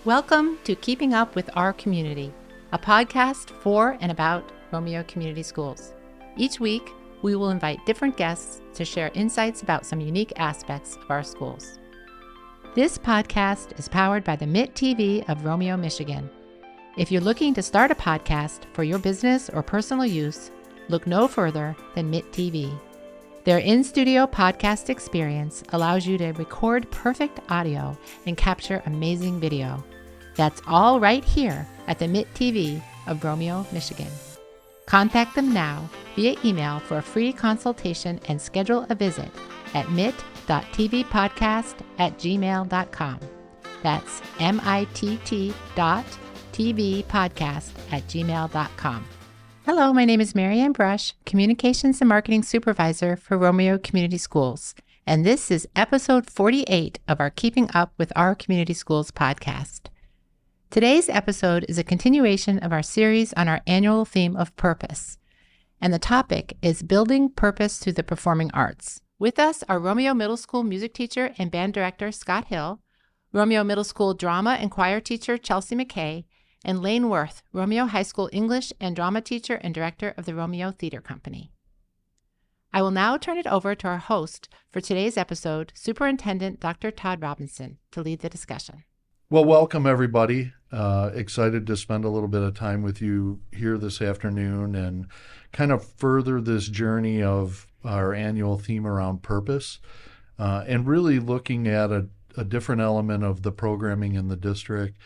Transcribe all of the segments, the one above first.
Welcome to Keeping Up with Our Community, a podcast for and about Romeo Community Schools. Each week, we will invite different guests to share insights about some unique aspects of our schools. This podcast is powered by the MIT TV of Romeo, Michigan. If you're looking to start a podcast for your business or personal use, look no further than MIT TV. Their in-studio podcast experience allows you to record perfect audio and capture amazing video. That's all right here at the MIT TV of Romeo, Michigan. Contact them now via email for a free consultation and schedule a visit at mit.tvpodcast@gmail.com. That's mitt.tvpodcast@gmail.com. Hello, my name is Marianne Brush, Communications and Marketing Supervisor for Romeo Community Schools, and this is episode 48 of our Keeping Up with Our Community Schools podcast. Today's episode is a continuation of our series on our annual theme of purpose, and the topic is building purpose through the performing arts. With us are Romeo Middle School music teacher and band director Scott Hill, Romeo Middle School drama and choir teacher Chelsea McKay, and Lane Worth, Romeo High School English and drama teacher and director of the Romeo Theater Company. I will now turn it over to our host for today's episode, Superintendent Dr. Todd Robinson, to lead the discussion. Well, welcome everybody. Excited to spend a little bit of time with you here this afternoon and kind of further this journey of our annual theme around purpose and really looking at a different element of the programming in the district,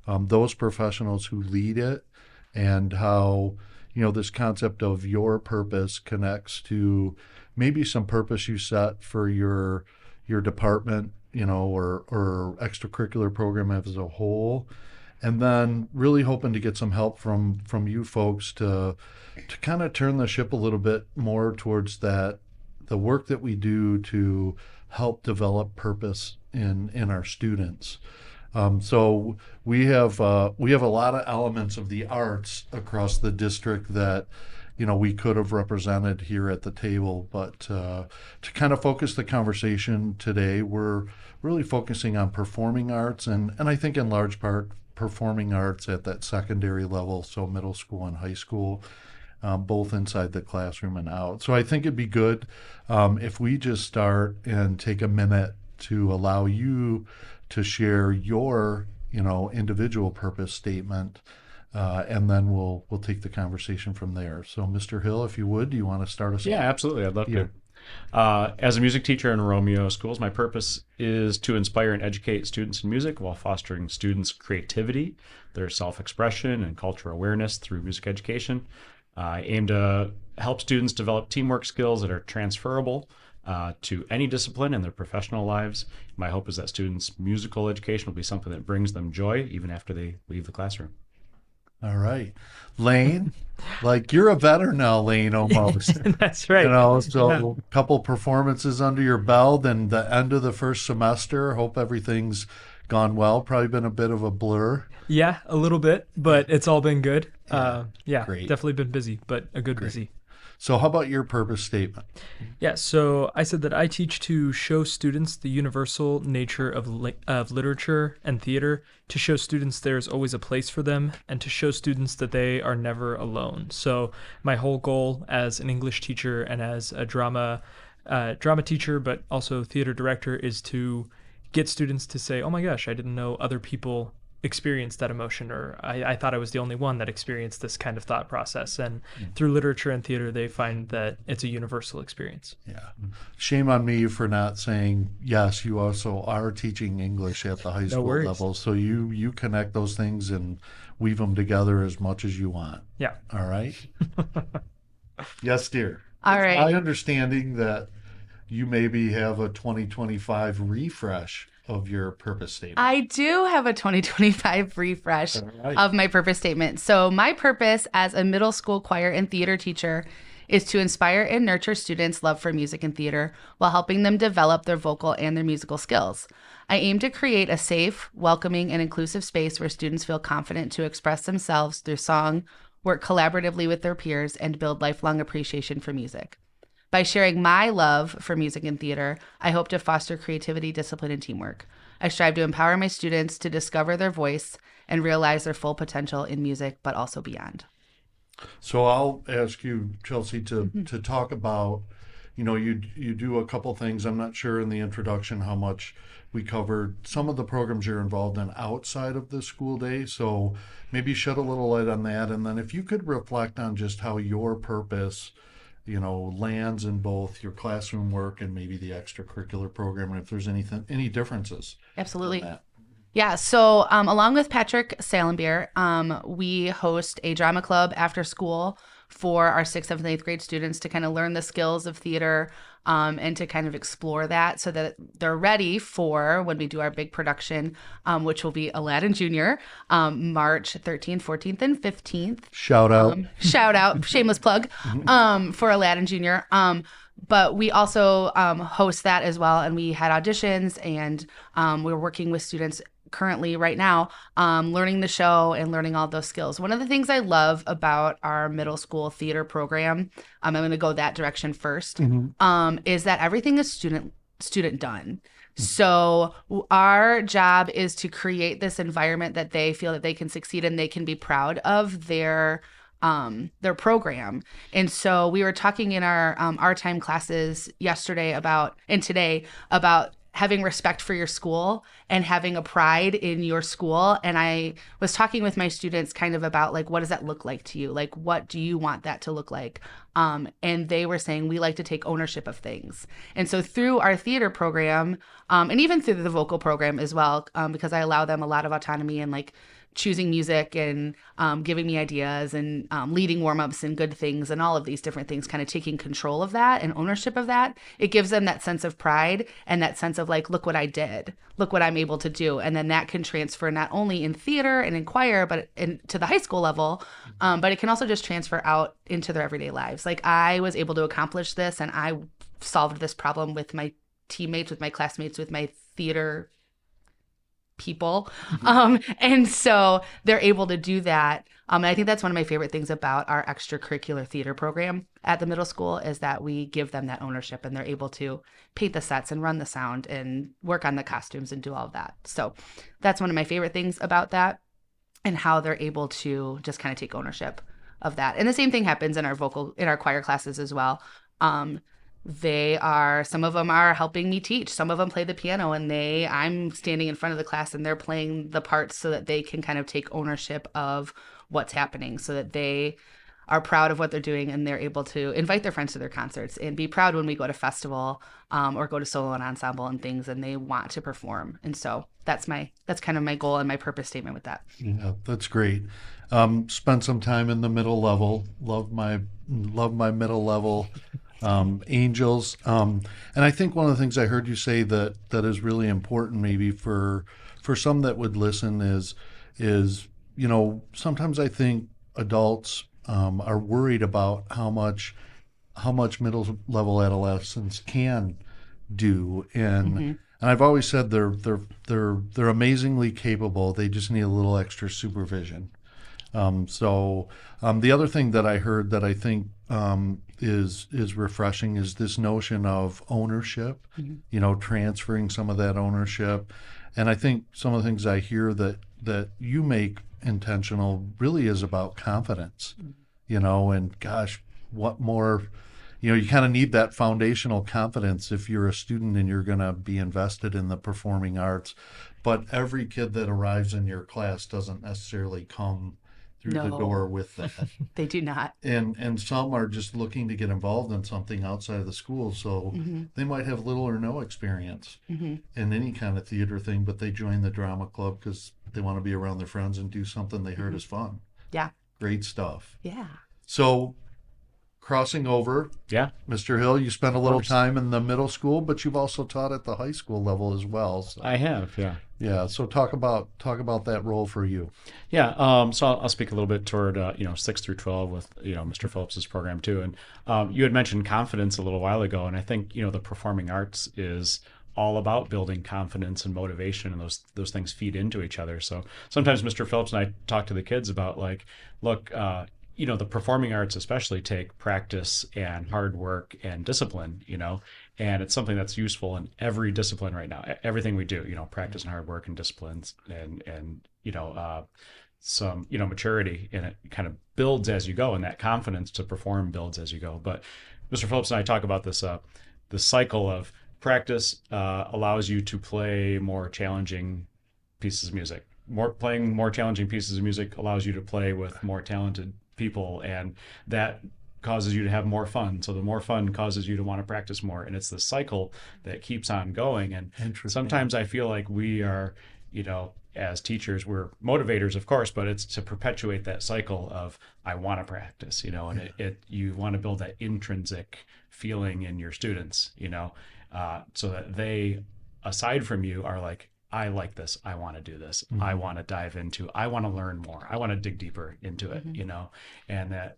those professionals who lead it, and how, this concept of your purpose connects to maybe some purpose you set for your department, or extracurricular program as a whole. And then really hoping to get some help from you folks to kind of turn the ship a little bit more towards the work that we do to help develop purpose in our students. So we have a lot of elements of the arts across the district that we could have represented here at the table, but to kind of focus the conversation today, we're really focusing on performing arts, and I think in large part performing arts at that secondary level, so middle school and high school, both inside the classroom and out. So I think it'd be good if we just start and take a minute to allow you to share your individual purpose statement, and then we'll take the conversation from there. So Mr. Hill, if you would, do you want to start us off? Yeah, absolutely. I'd love to. As a music teacher in Romeo Schools, my purpose is to inspire and educate students in music while fostering students' creativity, their self-expression, and cultural awareness through music education. I aim to help students develop teamwork skills that are transferable to any discipline in their professional lives. My hope is that students' musical education will be something that brings them joy even after they leave the classroom. All right. Lane, you're a veteran now, Lane, almost. That's right. So a couple performances under your belt and the end of the first semester. Hope everything's gone well. Probably been a bit of a blur. Yeah, a little bit, but it's all been good. Great. Definitely been busy, but a good busy. So how about your purpose statement? Yeah, so I said that I teach to show students the universal nature of literature and theater, to show students there's always a place for them, and to show students that they are never alone. So my whole goal as an English teacher and as a drama teacher, but also theater director, is to get students to say, oh my gosh, I didn't know other people experienced that emotion, or I thought I was the only one that experienced this kind of thought process. And through literature and theater, they find that it's a universal experience. Yeah. Shame on me for not saying, yes, you also are teaching English at the high school level. So you connect those things and weave them together as much as you want. Yeah. All right. Yes, dear. All right. My understanding that you maybe have a 2025 refresh of your purpose statement. I do have a 2025 refresh of my purpose statement. So my purpose as a middle school choir and theater teacher is to inspire and nurture students' love for music and theater while helping them develop their vocal and their musical skills. I aim to create a safe, welcoming, and inclusive space where students feel confident to express themselves through song, work collaboratively with their peers, and build lifelong appreciation for music. By sharing my love for music and theater, I hope to foster creativity, discipline, and teamwork. I strive to empower my students to discover their voice and realize their full potential in music, but also beyond. So I'll ask you, Chelsea, to talk about, you do a couple things. I'm not sure in the introduction how much we covered some of the programs you're involved in outside of the school day. So maybe shed a little light on that. And then if you could reflect on just how your purpose, lands in both your classroom work and maybe the extracurricular program, and if there's any differences. Absolutely. Yeah, so along with Patrick Salenbier, we host a drama club after school for our 6th, 7th, and 8th grade students to kind of learn the skills of theater and to kind of explore that so that they're ready for when we do our big production, which will be Aladdin Jr., March 13th, 14th, and 15th. Shout out. Shameless plug for Aladdin Jr. But we also host that as well, and we had auditions, and we're working with students currently right now learning the show and learning all those skills. One of the things I love about our middle school theater program, I'm going to go that direction first, is that everything is student done. So our job is to create this environment that they feel that they can succeed and they can be proud of their program. And so we were talking in our time classes yesterday and today about having respect for your school and having a pride in your school. And I was talking with my students kind of about like, what does that look like to you? Like, what do you want that to look like? And they were saying, we like to take ownership of things. And so through our theater program, and even through the vocal program as well, because I allow them a lot of autonomy and like choosing music and giving me ideas and leading warm-ups and good things and all of these different things, kind of taking control of that and ownership of that, it gives them that sense of pride and that sense of like, look what I did, look what I'm able to do. And then that can transfer not only in theater and in choir, but to the high school level, but it can also just transfer out into their everyday lives. Like I was able to accomplish this and I solved this problem with my teammates, with my classmates, with my theater people. And so they're able to do that. And I think that's one of my favorite things about our extracurricular theater program at the middle school is that we give them that ownership and they're able to paint the sets and run the sound and work on the costumes and do all of that. So that's one of my favorite things about that and how they're able to just kind of take ownership of that. And the same thing happens in our choir classes as well. Some of them are helping me teach. Some of them play the piano and I'm standing in front of the class and they're playing the parts so that they can kind of take ownership of what's happening so that they are proud of what they're doing and they're able to invite their friends to their concerts and be proud when we go to festival or go to solo and ensemble and things and they want to perform. And so that's kind of my goal and my purpose statement with that. Yeah, that's great. Spent some time in the middle level. Love my middle level. Angels. And I think one of the things I heard you say that is really important maybe for some that would listen is sometimes I think adults are worried about how much middle level adolescents can do. And I've always said they're amazingly capable. They just need a little extra supervision. So the other thing that I heard that I think is refreshing is this notion of ownership, transferring some of that ownership. And I think some of the things I hear that you make intentional really is about confidence, and gosh, what more, you kind of need that foundational confidence if you're a student and you're going to be invested in the performing arts. But every kid that arrives in your class doesn't necessarily come through the door with that. They do not. And some are just looking to get involved in something outside of the school. So they might have little or no experience in any kind of theater thing, but they join the drama club because they want to be around their friends and do something they heard is fun. Yeah. Great stuff. Yeah. So crossing over, Mr. Hill, you spent a little time in the middle school, but you've also taught at the high school level as well. So. I have, yeah. Yeah, so talk about that role for you. Yeah, so I'll speak a little bit toward 6 through 12 with Mr. Phillips's program too. And you had mentioned confidence a little while ago, and I think the performing arts is all about building confidence and motivation, and those things feed into each other. So sometimes Mr. Phillips and I talk to the kids about like, look, the performing arts especially take practice and hard work and discipline, and it's something that's useful in every discipline right now. Everything we do, practice and hard work and disciplines and some, maturity in it kind of builds as you go, and that confidence to perform builds as you go. But Mr. Phillips and I talk about this, the cycle of practice allows you to play more challenging pieces of music. Playing more challenging pieces of music allows you to play with more talented people, and that causes you to have more fun. So the more fun causes you to want to practice more, and it's the cycle that keeps on going. And sometimes I feel like we are, as teachers, we're motivators, of course, but it's to perpetuate that cycle of I want to practice, and you want to build that intrinsic feeling in your students, so that they, aside from you, are like, I like this. I want to do this. I want to dive into, I want to learn more. I want to dig deeper into it, and that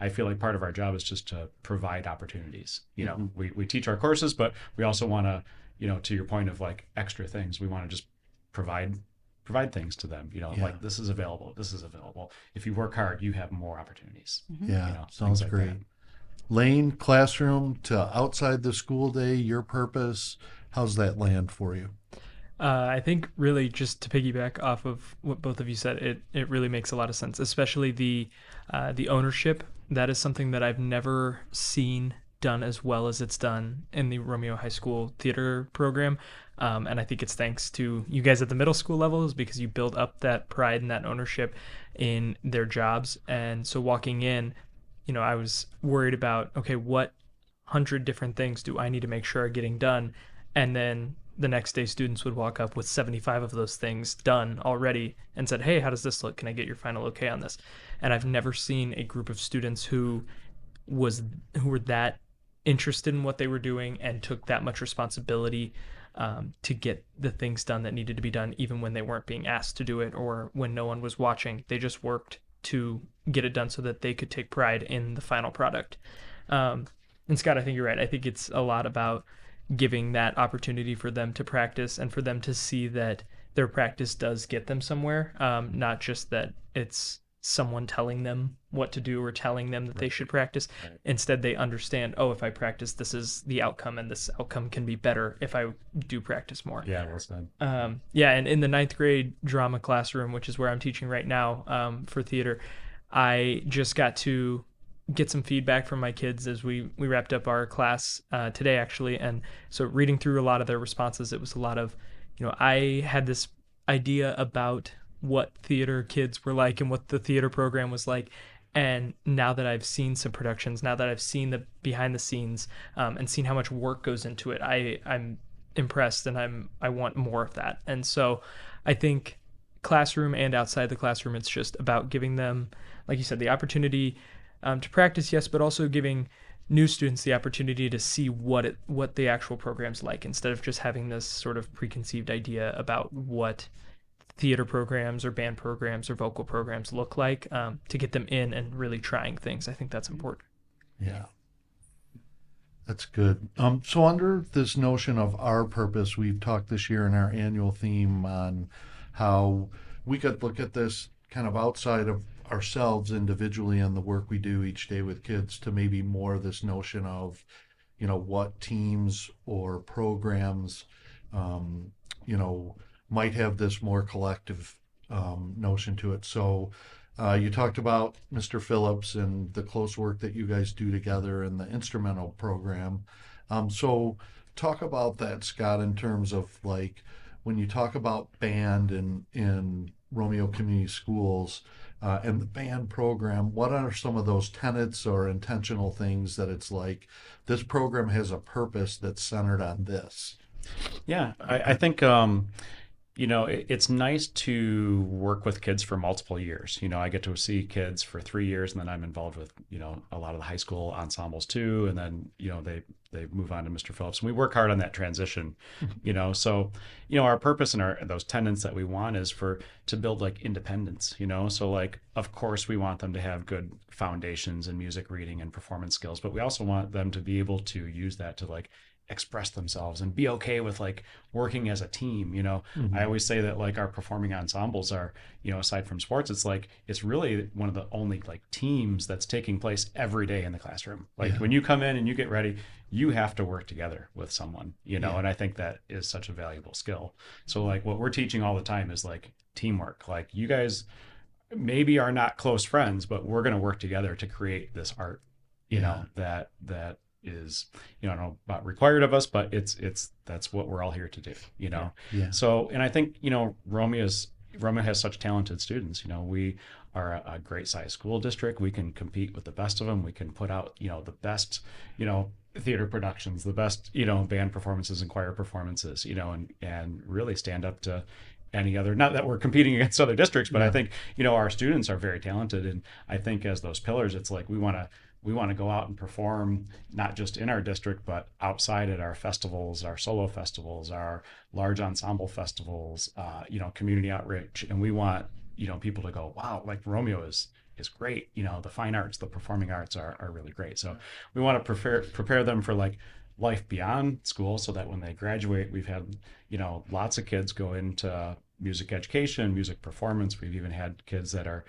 I feel like part of our job is just to provide opportunities. We teach our courses, but we also want to, to your point of like extra things, we want to just provide things to them, like this is available. If you work hard, you have more opportunities. Sounds like great. that. Lane, classroom to outside the school day, your purpose, how's that land for you? I think really just to piggyback off of what both of you said, it really makes a lot of sense, especially the ownership. That is something that I've never seen done as well as it's done in the Romeo High School theater program. And I think it's thanks to you guys at the middle school levels, because you build up that pride and that ownership in their jobs. And so walking in, I was worried about, okay, what 100 different things do I need to make sure are getting done? And then the next day students would walk up with 75 of those things done already and said, hey, how does this look? Can I get your final okay on this? And I've never seen a group of students who were that interested in what they were doing and took that much responsibility to get the things done that needed to be done, even when they weren't being asked to do it or when no one was watching. They just worked to get it done so that they could take pride in the final product. And Scott, I think you're right. I think it's a lot about giving that opportunity for them to practice and for them to see that their practice does get them somewhere, not just that it's someone telling them what to do or telling them that they should practice. Instead, they understand, if I practice, this is the outcome, and this outcome can be better if I do practice more. Yeah, well said. And in the 9th grade drama classroom, which is where I'm teaching right now for theater, I just got to get some feedback from my kids as we wrapped up our class today, actually. And so reading through a lot of their responses, it was a lot of, I had this idea about what theater kids were like and what the theater program was like. And now that I've seen some productions, now that I've seen the behind the scenes and seen how much work goes into it, I'm impressed, and I want more of that. And so I think classroom and outside the classroom, it's just about giving them, like you said, the opportunity to practice, yes, but also giving new students the opportunity to see what the actual program's like, instead of just having this sort of preconceived idea about what theater programs or band programs or vocal programs look like, to get them in and really trying things. I think that's important. Yeah, that's good. So under this notion of our purpose, we've talked this year in our annual theme on how we could look at this kind of outside of ourselves individually and the work we do each day with kids, to maybe more this notion of, what teams or programs, might have this more collective notion to it. So you talked about Mr. Phillips and the close work that you guys do together in the instrumental program. So talk about that, Scott, in terms of like when you talk about band in Romeo Community Schools, and the band program, what are some of those tenets or intentional things that it's like, this program has a purpose that's centered on this? Yeah, I think, it's nice to work with kids for multiple years. I get to see kids for 3 years, and then I'm involved with, a lot of the high school ensembles too. And then, they move on to Mr. Phillips, and we work hard on that transition, so, our purpose and those tenets that we want is to build like independence, so like, of course we want them to have good foundations in music, reading, and performance skills, but we also want them to be able to use that to like express themselves and be okay with like working as a team. I always say that like our performing ensembles are, aside from sports, it's really one of the only like teams that's taking place every day in the classroom. Like when you come in and you get ready, you have to work together with someone, and I think that is such a valuable skill. So like what we're teaching all the time is like teamwork. Like you guys maybe are not close friends, but we're going to work together to create this art, that is, I don't know about required of us, but that's what we're all here to do, Yeah. So, and I think, Romeo has such talented students. We are a great sized school district. We can compete with the best of them. We can put out, the best, theater productions, the best, band performances and choir performances, and really stand up to any other, not that we're competing against other districts, but I think, our students are very talented. And I think as those pillars, it's like, we want to go out and perform, not just in our district, but outside at our festivals, our solo festivals, our large ensemble festivals, community outreach. And we want, people to go, wow, like Romeo is great. The fine arts, the performing arts are really great. So we want to prepare them for like life beyond school, so that when they graduate, we've had, lots of kids go into music education, music performance. We've even had kids that are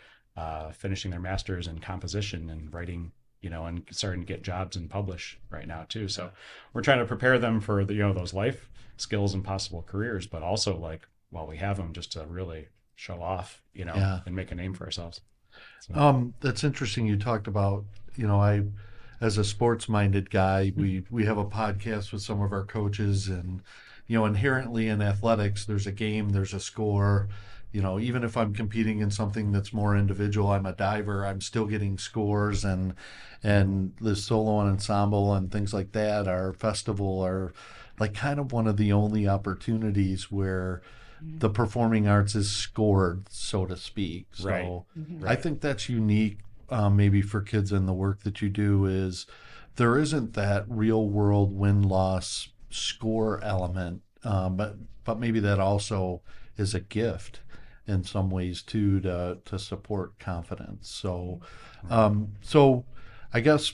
finishing their masters in composition and writing, and starting to get jobs and publish right now too. So we're trying to prepare them for the, those life skills and possible careers, but also like while we have them, just to really show off, and make a name for ourselves. So. That's interesting. You talked about, as a sports-minded guy, we have a podcast with some of our coaches, and, inherently in athletics, there's a game, there's a score. Even if I'm competing in something that's more individual, I'm a diver, I'm still getting scores, and the solo and ensemble and things like that, our festival are like kind of one of the only opportunities where the performing arts is scored, so to speak. So Right. I think that's unique, maybe for kids in the work that you do, is there isn't that real world win-loss score element, but maybe that also is a gift in some ways too, to support confidence. So I guess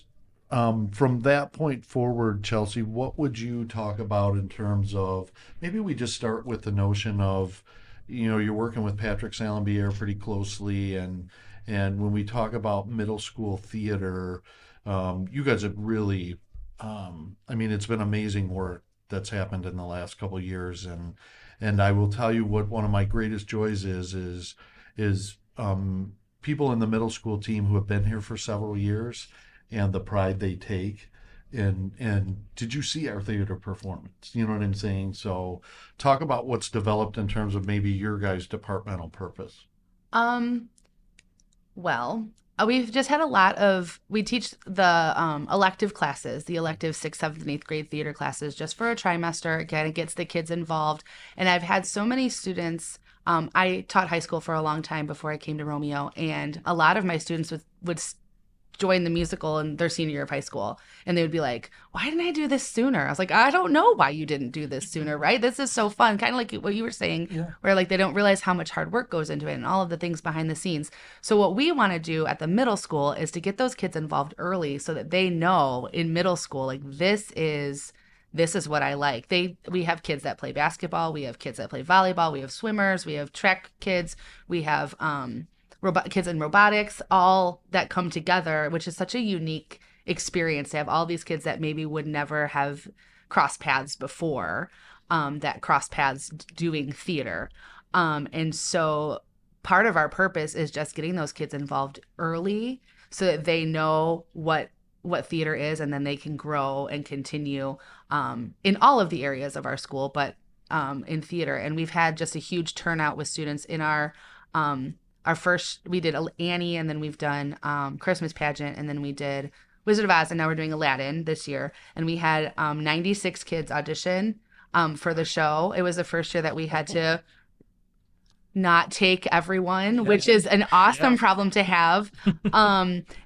from that point forward, Chelsea, what would you talk about in terms of, maybe we just start with the notion of, you're working with Patrick Salambier pretty closely, and when we talk about middle school theater, you guys have really, it's been amazing work that's happened in the last couple of years, and I will tell you what one of my greatest joys is people in the middle school team who have been here for several years, and the pride they take. And did you see our theater performance? You know what I'm saying? So talk about what's developed in terms of maybe your guys' departmental purpose. Well, we've just had we teach the elective classes, the elective 6th, 7th, and 8th grade theater classes just for a trimester. Again, it gets the kids involved. And I've had so many students. I taught high school for a long time before I came to Romeo, and a lot of my students would join the musical in their senior year of high school, and they would be like, why didn't I do this sooner? I was like, I don't know why you didn't do this sooner, right? This is so fun. Kind of like what you were saying, where like they don't realize how much hard work goes into it and all of the things behind the scenes. So what we want to do at the middle school is to get those kids involved early, so that they know in middle school, like this is what I like. We have kids that play basketball, we have kids that play volleyball, we have swimmers, we have track kids, we have kids in robotics, all that come together, which is such a unique experience to have all these kids that maybe would never have crossed paths before, that cross paths doing theater. And so part of our purpose is just getting those kids involved early, so that they know what theater is, and then they can grow and continue in all of the areas of our school, but in theater. And we've had just a huge turnout with students in our first, we did Annie, and then we've done Christmas pageant, and then we did Wizard of Oz, and now we're doing Aladdin this year. And we had 96 kids audition for the show. It was the first year that we had to not take everyone, which is an awesome problem to have,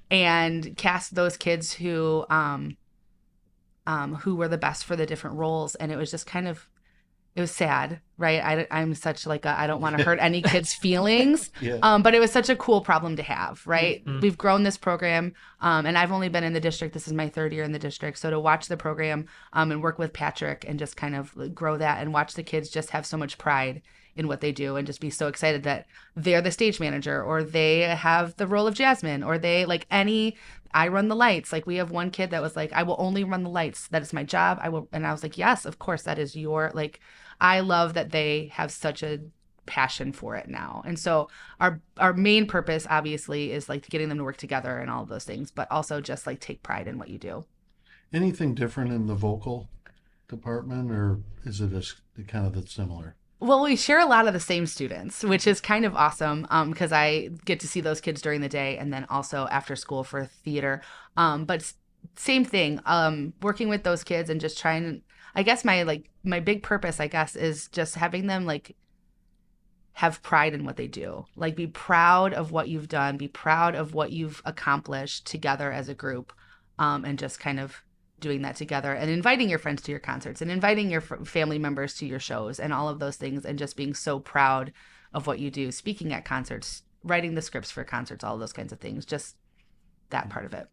and cast those kids who were the best for the different roles. And it was just it was sad. right? I'm such like I don't want to hurt any kids' feelings. Yeah. But it was such a cool problem to have, right? Mm-hmm. We've grown this program, and I've only been in the district. This is my 3rd year in the district. So to watch the program and work with Patrick and just kind of grow that and watch the kids just have so much pride in what they do and just be so excited that they're the stage manager or they have the role of Jasmine or they I run the lights. Like we have one kid that was like, I will only run the lights. That is my job. And I was like, yes, of course, that is your, like, I love that they have such a passion for it now. And so our main purpose obviously is like getting them to work together and all of those things, but also just like take pride in what you do. Anything different in the vocal department, or is it kind of similar? Well, we share a lot of the same students, which is kind of awesome because I get to see those kids during the day and then also after school for theater. But same thing, working with those kids and just trying, I guess my big purpose, I guess, is just having them like have pride in what they do. Like be proud of what you've done, be proud of what you've accomplished together as a group, and just kind of doing that together and inviting your friends to your concerts and inviting your family members to your shows and all of those things and just being so proud of what you do, speaking at concerts, writing the scripts for concerts, all of those kinds of things, just that part of it.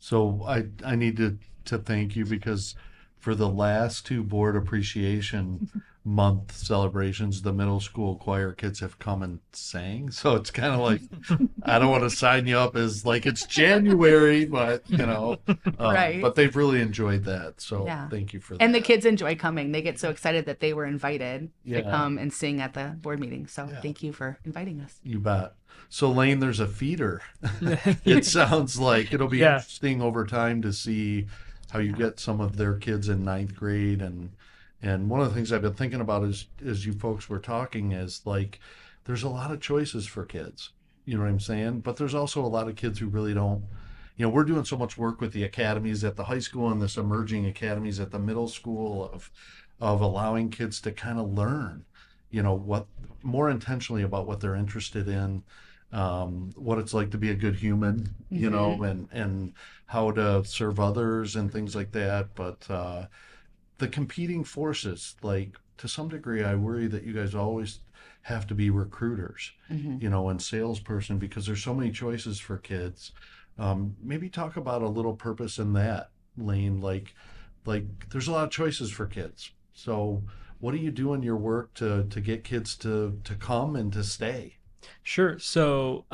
So I need to thank you because for the last 2 board appreciation month celebrations, the middle school choir kids have come and sang. So it's kind of like, I don't want to sign you up as like it's January, but Right. But they've really enjoyed that. So Yeah. thank you for that. And the kids enjoy coming. They get so excited that they were invited Yeah. to come and sing at the board meeting. So Yeah. thank you for inviting us. You bet. So Lane, there's a feeder. It sounds like it'll be Yeah. interesting over time to see how you get some of their kids in 9th grade. And one of the things I've been thinking about is, as you folks were talking, is like, there's a lot of choices for kids. You know what I'm saying? But there's also a lot of kids who really don't, we're doing so much work with the academies at the high school and this emerging academies at the middle school of allowing kids to kind of learn, what more intentionally about what they're interested in, what it's like to be a good human, and how to serve others and things like that. But the competing forces, like to some degree, I worry that you guys always have to be recruiters, and salesperson because there's so many choices for kids. Maybe talk about a little purpose in that, Lane. Like there's a lot of choices for kids. So what do you do in your work to get kids to come and to stay? Sure. So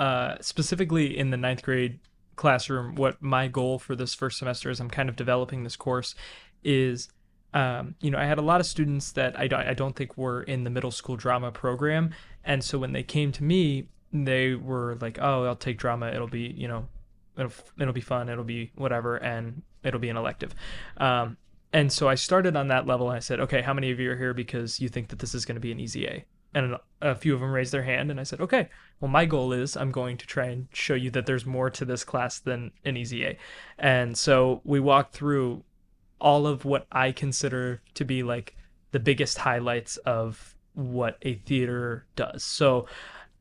specifically in the 9th grade classroom, what my goal for this first semester as I'm kind of developing this course is, I had a lot of students that I don't think were in the middle school drama program. And so when they came to me, they were like, oh, I'll take drama. It'll be, it'll be fun. It'll be whatever. And it'll be an elective. And so I started on that level and I said, okay, how many of you are here because you think that this is going to be an easy A? And a few of them raised their hand and I said, okay, well, my goal is I'm going to try and show you that there's more to this class than an easy A. And so we walked through all of what I consider to be like the biggest highlights of what a theater does. So,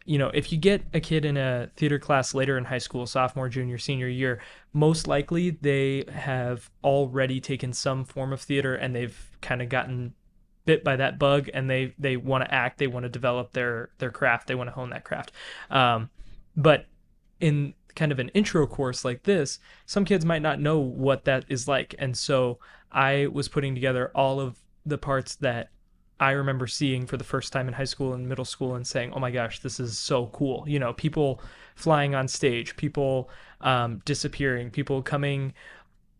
if you get a kid in a theater class later in high school, sophomore, junior, senior year, most likely they have already taken some form of theater and they've kind of gotten bit by that bug and they want to act, they want to develop their craft, they want to hone that craft. But in kind of an intro course like this, some kids might not know what that is like. And so I was putting together all of the parts that I remember seeing for the first time in high school and middle school and saying, oh my gosh, this is so cool. People flying on stage, people disappearing, people coming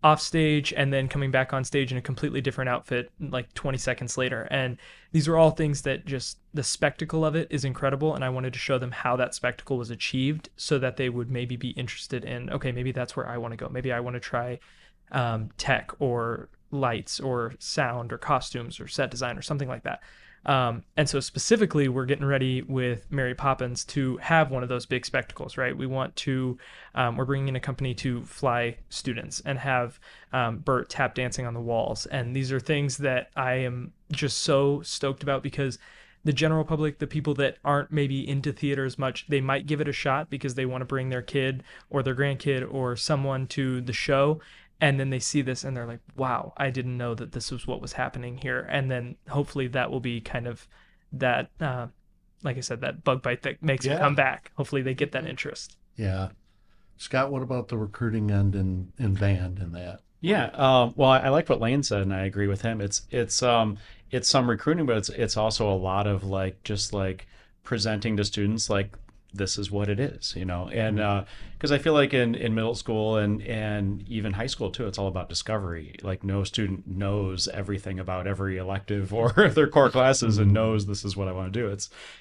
off stage and then coming back on stage in a completely different outfit like 20 seconds later. And these are all things that just the spectacle of it is incredible. And I wanted to show them how that spectacle was achieved so that they would maybe be interested in, okay, maybe that's where I want to go. Maybe I want to try tech or lights or sound or costumes or set design or something like that. And so specifically, we're getting ready with Mary Poppins to have one of those big spectacles, right? We want to, we're bringing in a company to fly students and have Bert tap dancing on the walls. And these are things that I am just so stoked about because the general public, the people that aren't maybe into theater as much, they might give it a shot because they want to bring their kid or their grandkid or someone to the show. And then they see this and they're like, wow, I didn't know that this was what was happening here. And then hopefully that will be kind of that, like I said, that bug bite that makes them Yeah. come back. Hopefully they get that interest. Yeah. Scott, what about the recruiting end in band and that? Yeah, well, I like what Lane said, and I agree with him. It's some recruiting, but it's also a lot of like just like presenting to students like this is what it is, you know. And because I feel like in middle school and even high school too, it's all about discovery. Like no student knows everything about every elective or their core classes and knows this is what I want to do.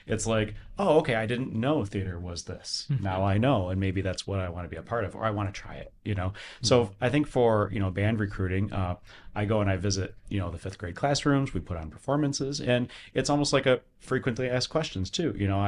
It's like, oh, okay, I didn't know theater was this. Now I know, and maybe that's what I want to be a part of, or I want to try it, you know. So I think for, you know, band recruiting, I go and I visit, you know, the 5th grade classrooms. We put on performances, and it's almost like a frequently asked questions too. You know,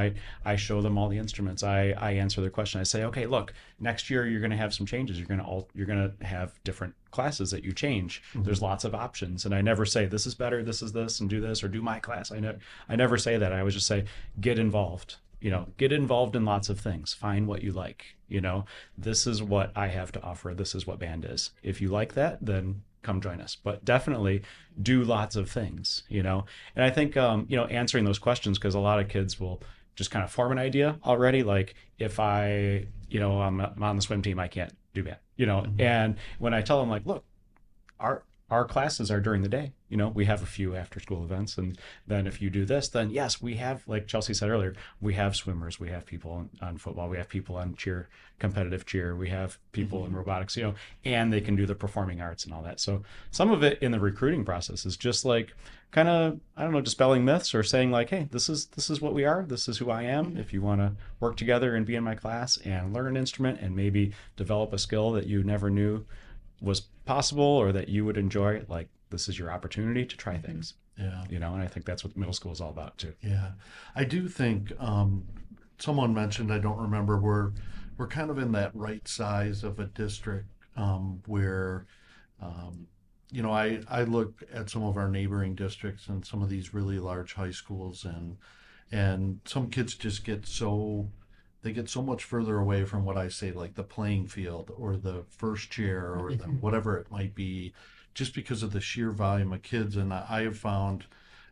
I show them all the instruments. I answer their question. I say, okay, look, next year you're going to have some changes. You're going to have different classes that you change. There's lots of options, and I never say this is better, this is this, and do this or do my class. I never say that. I always just say get involved. You know, get involved in lots of things. Find what you like. You know, this is what I have to offer. This is what band is. If you like that, then come join us. But definitely do lots of things, you know. And I think, you know, answering those questions, because a lot of kids will just kind of form an idea already. Like if I, you know, I'm on the swim team, I can't do band, you know. And when I tell them like, look, our classes are during the day. You know, we have a few after school events. And then if you do this, then yes, we have, like Chelsea said earlier, we have swimmers, we have people on football, we have people on cheer, competitive cheer, we have people in robotics, you know, and they can do the performing arts and all that. So some of it in the recruiting process is just like kind of, I don't know, dispelling myths or saying like, hey, this is what we are. This is who I am. If you want to work together and be in my class and learn an instrument and maybe develop a skill that you never knew was possible or that you would enjoy, like this is your opportunity to try things. Yeah. You know, and I think that's what middle school is all about too. Yeah. I do think someone mentioned, I don't remember, we're kind of in that right size of a district where you know, I look at some of our neighboring districts and some of these really large high schools, and some kids just get so much further away from what I say, like the playing field or the first chair or the whatever it might be, just because of the sheer volume of kids. And I have found,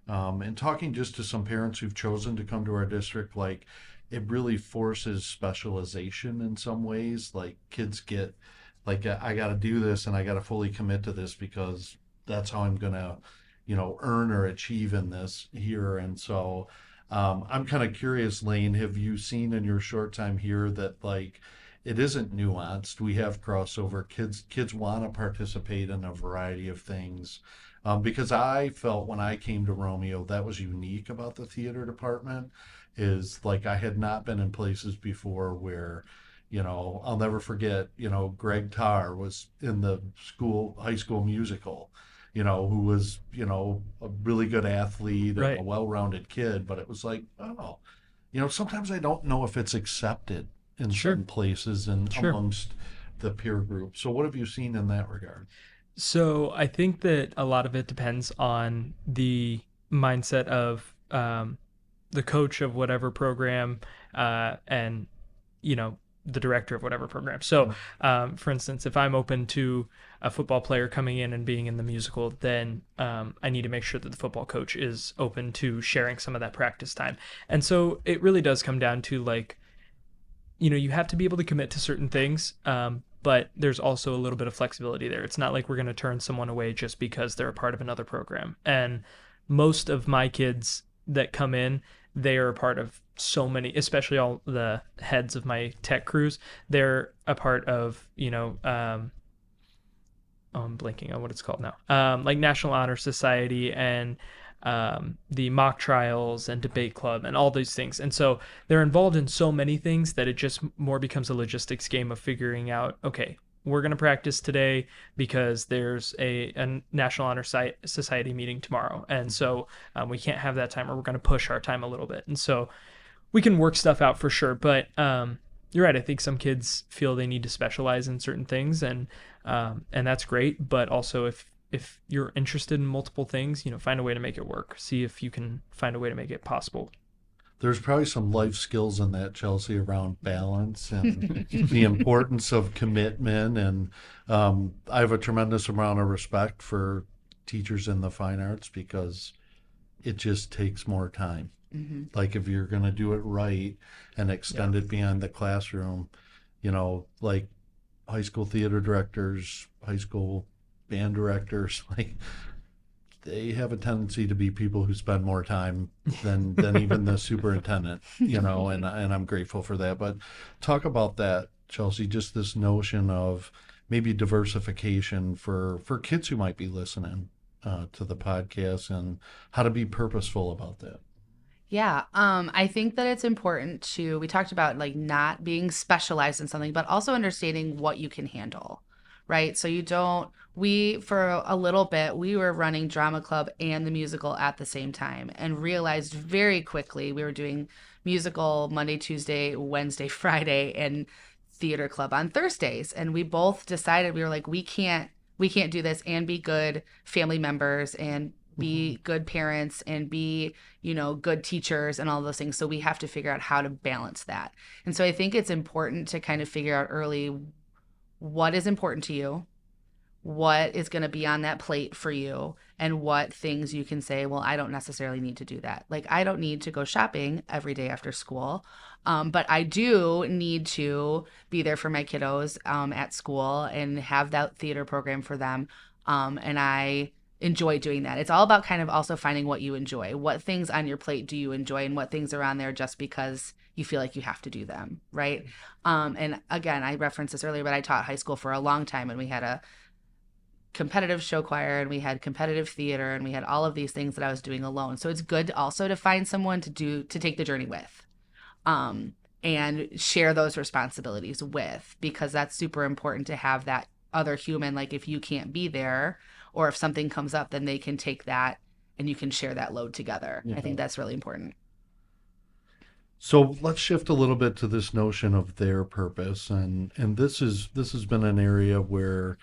in talking just to some parents who've chosen to come to our district, like it really forces specialization in some ways. Like kids get like, I got to do this and I got to fully commit to this because that's how I'm going to, you know, earn or achieve in this here. And so I'm kind of curious, Lane, have you seen in your short time here that like it isn't nuanced? We have crossover. Kids want to participate in a variety of things. Because I felt when I came to Romeo, that was unique about the theater department, is like I had not been in places before where, you know, I'll never forget, you know, Greg Tarr was in the high school musical, you know, who was, you know, a really good athlete, Right. a well-rounded kid, but it was like, oh, you know, sometimes I don't know if it's accepted in Sure. certain places and Sure. amongst the peer group. So what have you seen in that regard? So I think that a lot of it depends on the mindset of the coach of whatever program and, you know, the director of whatever program. So, for instance, if I'm open to a football player coming in and being in the musical, then I need to make sure that the football coach is open to sharing some of that practice time. And so it really does come down to like, you know, you have to be able to commit to certain things, but there's also a little bit of flexibility there. It's not like we're going to turn someone away just because they're a part of another program. And most of my kids that come in, they are a part of so many, especially all the heads of my tech crews. They're a part of, you know, I'm blanking on what it's called now, like National Honor Society and the mock trials and debate club and all these things. And so they're involved in so many things that it just more becomes a logistics game of figuring out, okay, we're going to practice today because there's a National Honor Society meeting tomorrow. And so we can't have that time, or we're going to push our time a little bit. And so we can work stuff out for sure. But you're right. I think some kids feel they need to specialize in certain things, and that's great. But also if you're interested in multiple things, you know, find a way to make it work. See if you can find a way to make it possible. There's probably some life skills in that, Chelsea, around balance and the importance of commitment. And I have a tremendous amount of respect for teachers in the fine arts because it just takes more time. Like if you're going to do it right and extend it beyond the classroom, like high school theater directors, high school band directors, like they have a tendency to be people who spend more time than even the superintendent, and I'm grateful for that. But talk about that, Chelsea, just this notion of maybe diversification for kids who might be listening to the podcast and how to be purposeful about that. Yeah, I think that it's important we talked about like not being specialized in something, but also understanding what you can handle, right? So for a little bit, we were running drama club and the musical at the same time and realized very quickly we were doing musical Monday, Tuesday, Wednesday, Friday, and theater club on Thursdays. And we both decided, we were like, we can't do this and be good family members and be good parents and be, good teachers and all those things. So we have to figure out how to balance that. And so I think it's important to kind of figure out early what is important to you, what is going to be on that plate for you, and what things you can say, well, I don't necessarily need to do that. Like, I don't need to go shopping every day after school, but I do need to be there for my kiddos at school and have that theater program for them. And I enjoy doing that. It's all about kind of also finding what you enjoy. What things on your plate do you enjoy, and what things are on there just because you feel like you have to do them, right? And again, I referenced this earlier, but I taught high school for a long time, and we had a competitive show choir and we had competitive theater and we had all of these things that I was doing alone. So it's good also to find someone to take the journey with, and share those responsibilities with, because that's super important to have that other human. Like if you can't be there or if something comes up, then they can take that and you can share that load together. I think that's really important. So let's shift a little bit to this notion of their purpose. And this has been an area where,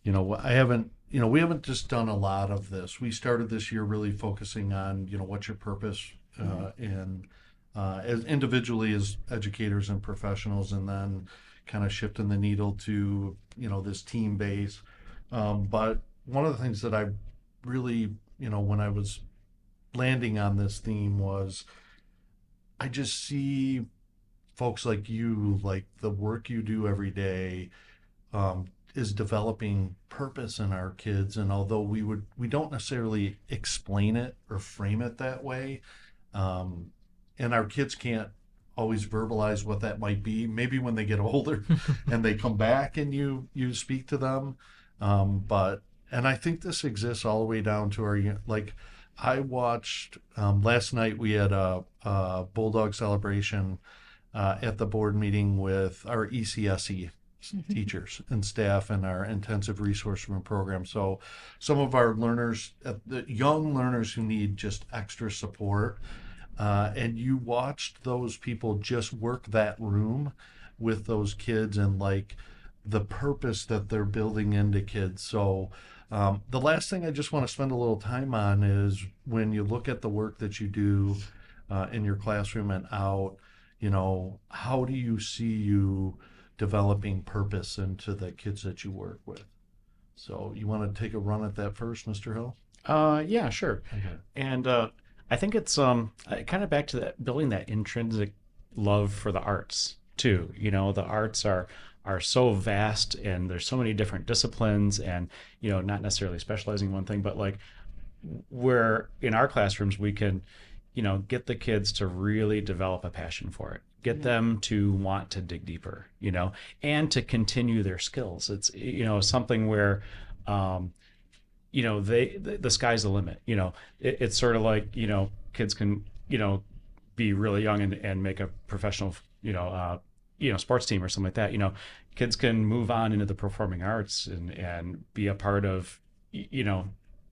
we haven't just done a lot of this. We started this year really focusing on, what's your purpose, and as individually as educators and professionals, and then kind of shifting the needle to, this team base. But one of the things that I really, when I was landing on this theme was I just see folks like you, like the work you do every day, is developing purpose in our kids. And although we don't necessarily explain it or frame it that way, and our kids can't always verbalize what that might be, maybe when they get older and they come back and you speak to them. And I think this exists all the way down to like I watched last night, we had a Bulldog celebration at the board meeting with our ECSE teachers and staff and our intensive resource room program. So some of our learners, the young learners who need just extra support, and you watched those people just work that room with those kids and like the purpose that they're building into kids. So the last thing I just want to spend a little time on is when you look at the work that you do in your classroom and out, how do you see you developing purpose into the kids that you work with? So you want to take a run at that first, Mr. Hill? Yeah, sure. Okay. And I think it's kind of back to that, building that intrinsic love for the arts too. The arts are so vast and there's so many different disciplines, and not necessarily specializing in one thing, but like where in our classrooms we can get the kids to really develop a passion for it, get them to want to dig deeper, and to continue their skills. It's something where the sky's the limit. It's sort of like kids can be really young and make a professional sports team or something like that. Kids can move on into the performing arts and be a part of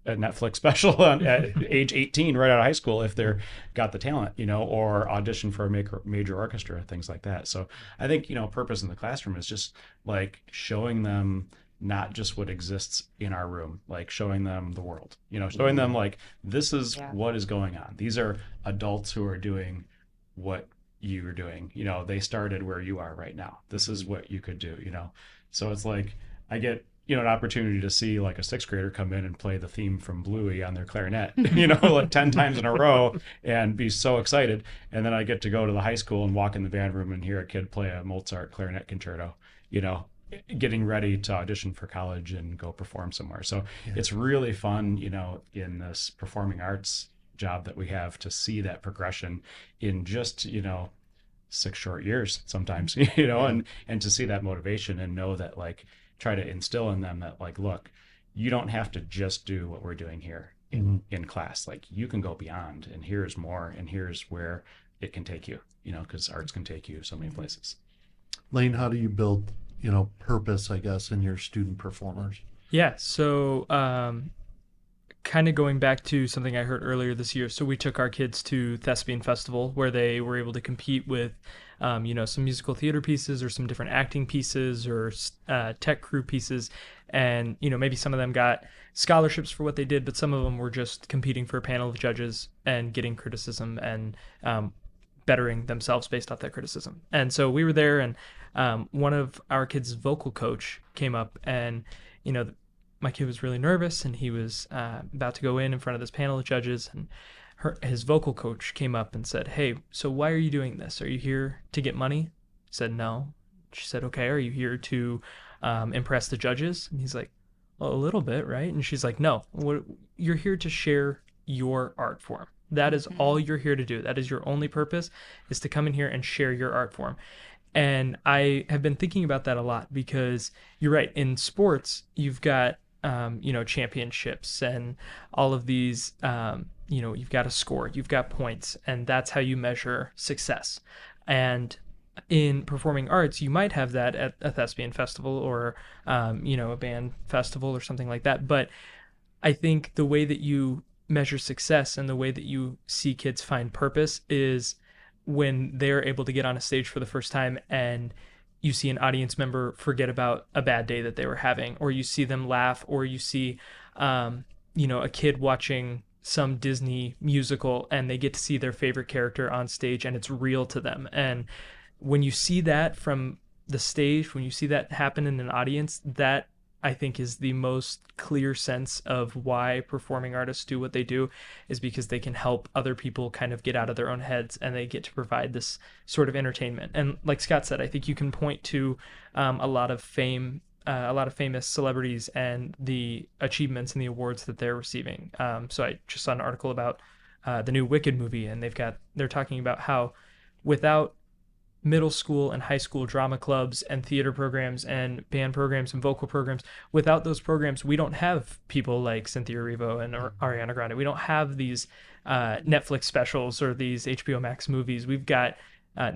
a Netflix special at age 18 right out of high school if they're got the talent, or audition for a major orchestra, things like that. So I think purpose in the classroom is just like showing them not just what exists in our room, like showing them the world, showing them like this is what is going on. These are adults who are doing what you're doing. They started where you are right now. This is what you could do. So it's like I get an opportunity to see like a sixth grader come in and play the theme from Bluey on their clarinet, like 10 times in a row and be so excited. And then I get to go to the high school and walk in the band room and hear a kid play a Mozart clarinet concerto, getting ready to audition for college and go perform somewhere. So it's really fun, in this performing arts job that we have, to see that progression in just, 6 short years sometimes, and to see that motivation and know that, like, try to instill in them that, like, look, you don't have to just do what we're doing here in class. Like, you can go beyond, and here's more, and here's where it can take you, because arts can take you so many places. Lane, how do you build, purpose, I guess, in your student performers? Yeah, so kind of going back to something I heard earlier this year. So we took our kids to Thespian Festival, where they were able to compete with, some musical theater pieces or some different acting pieces or tech crew pieces. And, maybe some of them got scholarships for what they did, but some of them were just competing for a panel of judges and getting criticism and bettering themselves based off that criticism. And so we were there, and one of our kids' vocal coach came up, and, my kid was really nervous, and he was about to go in front of this panel of judges, and his vocal coach came up and said, "Hey, so why are you doing this? Are you here to get money?" He said, "No." She said, "Okay, are you here to impress the judges?" And he's like, "Well, a little bit, right?" And she's like, "No, you're here to share your art form. That is all you're here to do. That is your only purpose, is to come in here and share your art form." And I have been thinking about that a lot, because you're right. In sports, you've got championships and all of these, you've got a score, you've got points, and that's how you measure success. And in performing arts, you might have that at a thespian festival or, a band festival or something like that. But I think the way that you measure success and the way that you see kids find purpose is when they're able to get on a stage for the first time and you see an audience member forget about a bad day that they were having, or you see them laugh, or you see, a kid watching some Disney musical and they get to see their favorite character on stage and it's real to them. And when you see that from the stage, when you see that happen in an audience, that I think is the most clear sense of why performing artists do what they do, is because they can help other people kind of get out of their own heads, and they get to provide this sort of entertainment. And like Scott said, I think you can point to a lot of famous celebrities and the achievements and the awards that they're receiving. So I just saw an article about the new Wicked movie, and they're talking about how without middle school and high school drama clubs and theater programs and band programs and vocal programs, without those programs, we don't have people like Cynthia Erivo and Ariana Grande. We don't have these Netflix specials or these HBO Max movies. We've got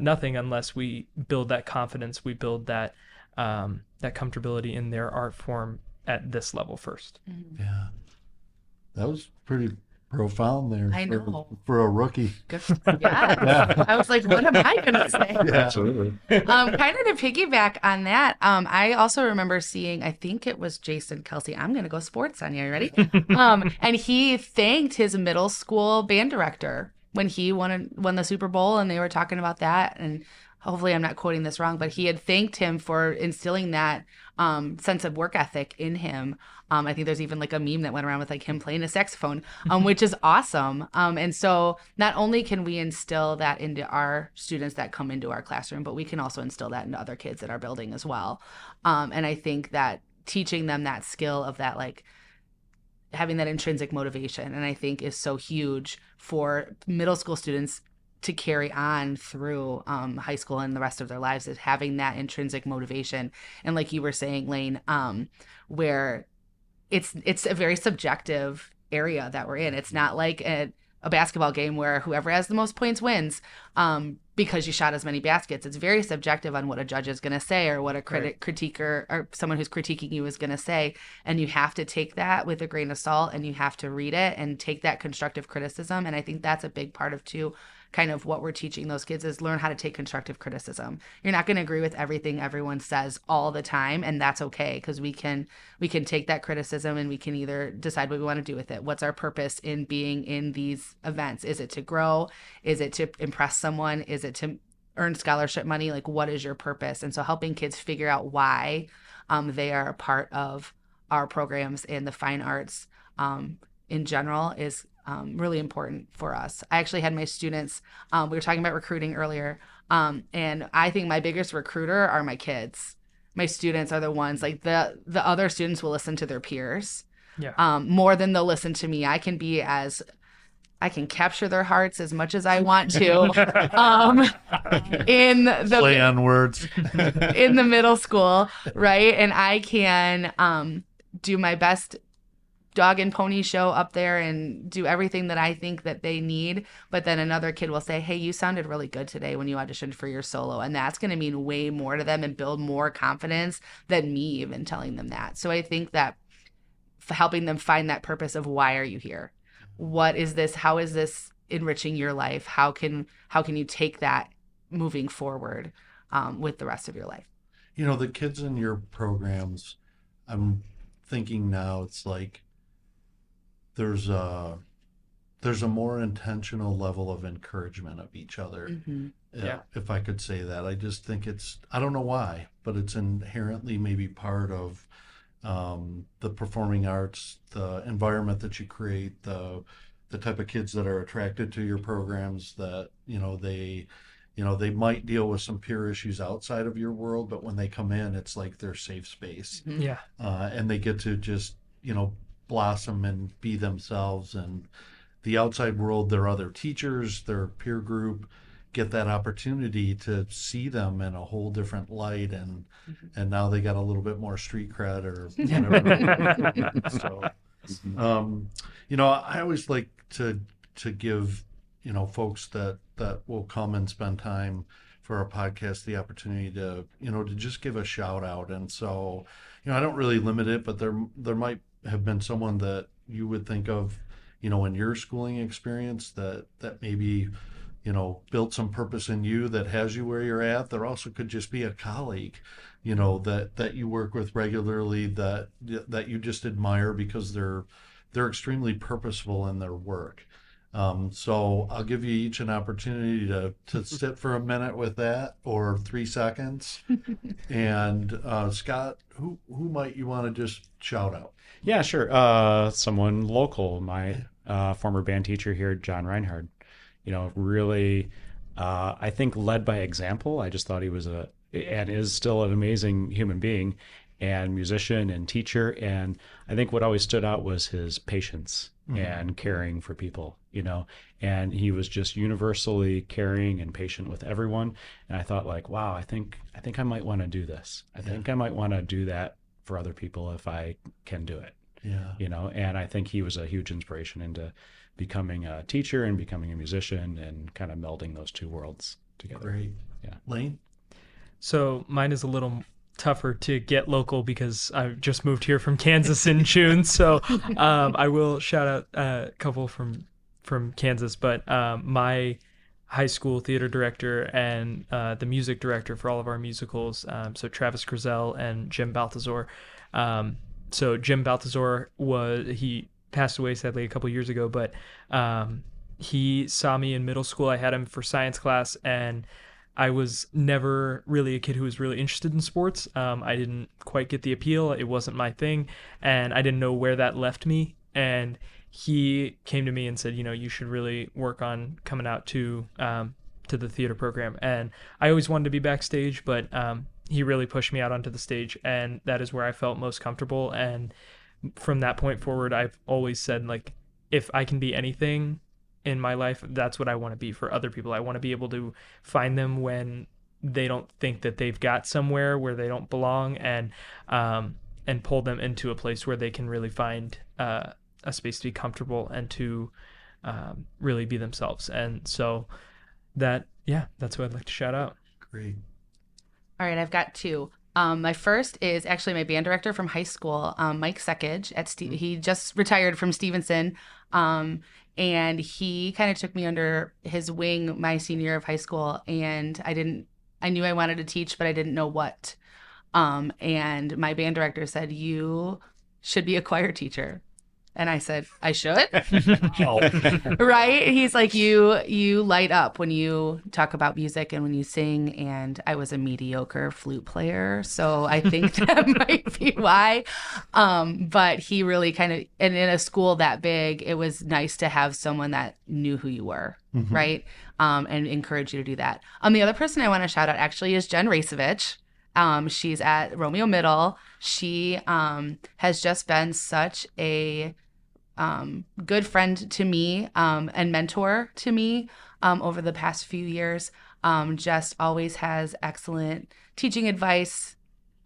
nothing unless we build that confidence. We build that comfortability in their art form at this level first. Yeah, that was pretty profound there. I know. For a rookie. Good. Yeah. I was like, what am I going to say? Yeah. Absolutely. Kind of to piggyback on that, I also remember seeing, I think it was Jason Kelsey. I'm going to go sports on you. Are you ready? And he thanked his middle school band director when he won the Super Bowl, and they were talking about that. And hopefully I'm not quoting this wrong, but he had thanked him for instilling that sense of work ethic in him. I think there's even like a meme that went around with like him playing a saxophone, which is awesome. And so not only can we instill that into our students that come into our classroom, but we can also instill that into other kids at our building as well. And I think that teaching them that skill of that, like having that intrinsic motivation, and I think is so huge for middle school students to carry on through high school and the rest of their lives, is having that intrinsic motivation. And like you were saying, Lane, where it's a very subjective area that we're in. It's not like a basketball game where whoever has the most points wins because you shot as many baskets. It's very subjective on what a judge is going to say, or what a critiquer or someone who's critiquing you is going to say. And you have to take that with a grain of salt, and you have to read it and take that constructive criticism. And I think that's a big part of too, kind of what we're teaching those kids, is learn how to take constructive criticism. You're not going to agree with everything everyone says all the time, and that's okay, because we can take that criticism and we can either decide what we want to do with it. What's our purpose in being in these events? Is it to grow? Is it to impress someone? Is it to earn scholarship money? Like, what is your purpose? And so helping kids figure out why they are a part of our programs and the fine arts in general is really important for us. I actually had my students, we were talking about recruiting earlier, and I think my biggest recruiter are my kids. My students are the ones, like the other students will listen to their peers more than they'll listen to me. I can capture their hearts as much as I want to in the Play on words. in the middle school, right? And I can do my best dog and pony show up there and do everything that I think that they need. But then another kid will say, hey, you sounded really good today when you auditioned for your solo. And that's going to mean way more to them and build more confidence than me even telling them that. So I think that helping them find that purpose of why are you here? What is this? How is this enriching your life? How can you take that moving forward with the rest of your life? You know, the kids in your programs, I'm thinking now it's like there's a more intentional level of encouragement of each other. If I could say that. I just think I don't know why, but it's inherently maybe part of the performing arts, the environment that you create, the type of kids that are attracted to your programs, that they might deal with some peer issues outside of your world, but when they come in, it's like their safe space. And they get to just blossom and be themselves, and the outside world, their other teachers, their peer group, get that opportunity to see them in a whole different light, and now they got a little bit more street cred or whatever. So I always like to give folks that will come and spend time for our podcast the opportunity to just give a shout out. And so I don't really limit it, but there might have been someone that you would think of in your schooling experience that maybe built some purpose in you that has you where you're at. There also could just be a colleague, that you work with regularly that you just admire because they're extremely purposeful in their work. So I'll give you each an opportunity to sit for a minute with that, or 3 seconds. And Scott, who might you want to just shout out? Yeah, sure. Someone local, my former band teacher here, John Reinhard. Really, I think led by example. I just thought he was and is still an amazing human being and musician and teacher. And I think what always stood out was his patience and caring for people, and he was just universally caring and patient with everyone. And I thought, like, wow, I think I might want to do this. I think I might want to do that for other people if I can do it. And I think he was a huge inspiration into becoming a teacher and becoming a musician and kind of melding those two worlds together. Great. Yeah. Lane? So mine is a little tougher to get local because I just moved here from Kansas in June. So I will shout out a couple from Kansas, but my high school theater director and the music director for all of our musicals, so Travis Grizel and Jim Balthazar. So Jim Balthazar he passed away sadly a couple years ago, but he saw me in middle school. I had him for science class, and I was never really a kid who was really interested in sports. I didn't quite get the appeal. It wasn't my thing, and I didn't know where that left me. And he came to me and said, you should really work on coming out to the theater program. And I always wanted to be backstage, but he really pushed me out onto the stage, and that is where I felt most comfortable. And from that point forward, I've always said, like, if I can be anything in my life, that's what I want to be for other people. I want to be able to find them when they don't think that they've got somewhere where they don't belong, and pull them into a place where they can really find a space to be comfortable and to really be themselves. And so that's what I'd like to shout out. Great. All right, I've got two. My first is actually my band director from high school, Mike Sekage. He just retired from Stevenson, and he kind of took me under his wing my senior year of high school. And I knew I wanted to teach, but I didn't know what. And my band director said, "You should be a choir teacher." And I said, I should. Oh. Right? He's like, you light up when you talk about music and when you sing. And I was a mediocre flute player, so I think that might be why. But he really kind of, and in a school that big, it was nice to have someone that knew who you were, right? And encourage you to do that. The other person I want to shout out actually is Jen Racevich. She's at Romeo Middle. She has just been such a good friend to me and mentor to me over the past few years. Just always has excellent teaching advice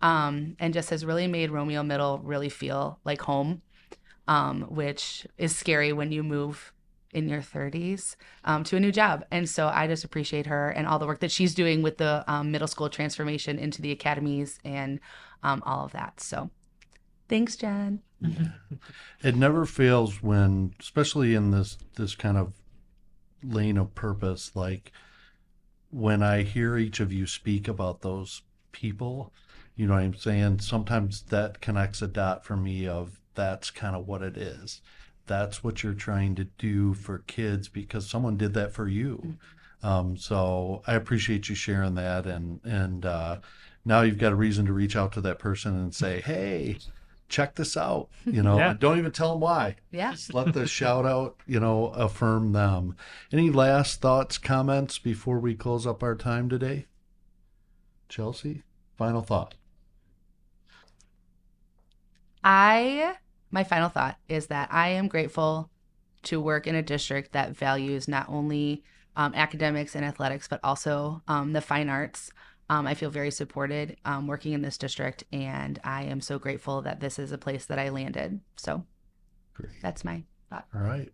and just has really made Romeo Middle really feel like home, which is scary when you move in your 30s to a new job. And so I just appreciate her and all the work that she's doing with the middle school transformation into the academies and all of that. So thanks, Jen. It never fails when, especially in this kind of lane of purpose, like when I hear each of you speak about those people, you know what I'm saying? Sometimes that connects a dot for me of that's kind of what it is. That's what you're trying to do for kids because someone did that for you. So I appreciate you sharing that. And now you've got a reason to reach out to that person and say, hey, check this out. You know, Yeah. Don't even tell them why. Yeah. Just let the shout out, affirm them. Any last thoughts, comments before we close up our time today? Chelsea, final thought. My final thought is that I am grateful to work in a district that values not only academics and athletics, but also the fine arts. I feel very supported working in this district, and I am so grateful that this is a place that I landed. So Great. that's my thought. All right.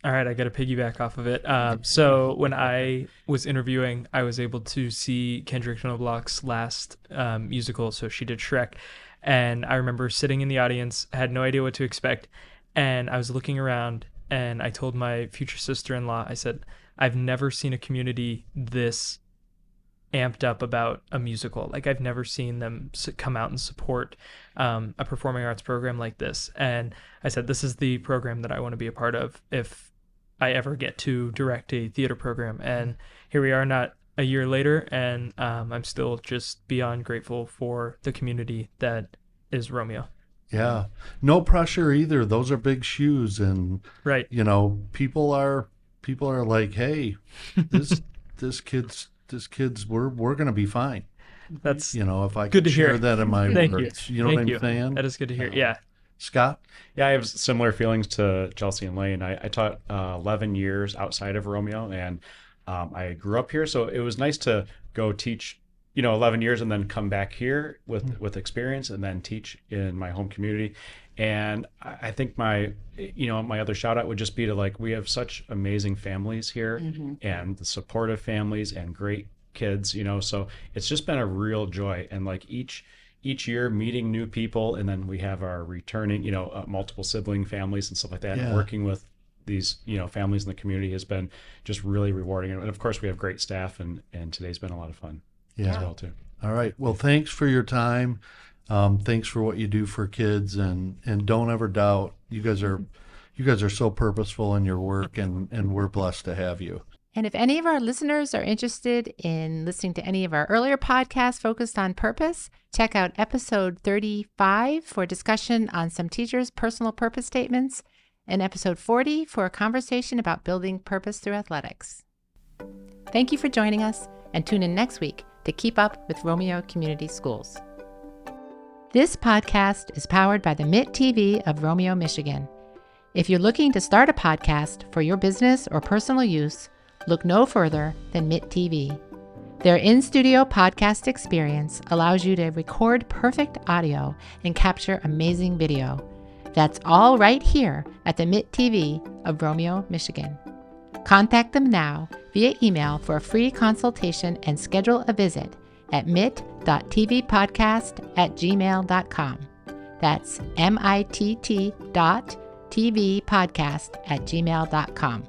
All right, I got to piggyback off of it. So when I was interviewing, I was able to see Kendrick Knobloch's last musical. So she did Shrek. And I remember sitting in the audience, had no idea what to expect. And I was looking around and I told my future sister-in-law, I said, I've never seen a community this amped up about a musical. Like I've never seen them come out and support a performing arts program like this. And I said, this is the program that I want to be a part of if I ever get to direct a theater program. And here we are, not a year later, and I'm still just beyond grateful for the community that is Romeo. Yeah. No pressure either. Those are big shoes. And, Right. people are like, hey, this kid's, we're going to be fine. That's If I good could to hear. share that in my Thank words. you. You know Thank what I'm you. saying? That is good to hear. Yeah. Scott? Yeah, I have similar feelings to Chelsea and Lane. I taught 11 years outside of Romeo, and I grew up here, so it was nice to go teach, 11 years and then come back here with experience and then teach in my home community. And I think my other shout out would just be to we have such amazing families here and the supportive families and great kids, so it's just been a real joy. And each year meeting new people, and then we have our returning, multiple sibling families and stuff like that. Yeah. And working with these, families in the community has been just really rewarding. And of course we have great staff, and today's been a lot of fun as well too. All right. Well, thanks for your time. Thanks for what you do for kids, and don't ever doubt you guys are so purposeful in your work, and we're blessed to have you. And if any of our listeners are interested in listening to any of our earlier podcasts focused on purpose, check out episode 35 for discussion on some teachers' personal purpose statements, and episode 40 for a conversation about building purpose through athletics. Thank you for joining us, and tune in next week to keep up with Romeo Community Schools. This podcast is powered by the MIT TV of Romeo, Michigan. If you're looking to start a podcast for your business or personal use, look no further than MIT TV. Their in-studio podcast experience allows you to record perfect audio and capture amazing video. That's all right here at the MIT TV of Romeo, Michigan. Contact them now via email for a free consultation and schedule a visit at mit.tvpodcast@gmail.com. That's mitt.tvpodcast@gmail.com.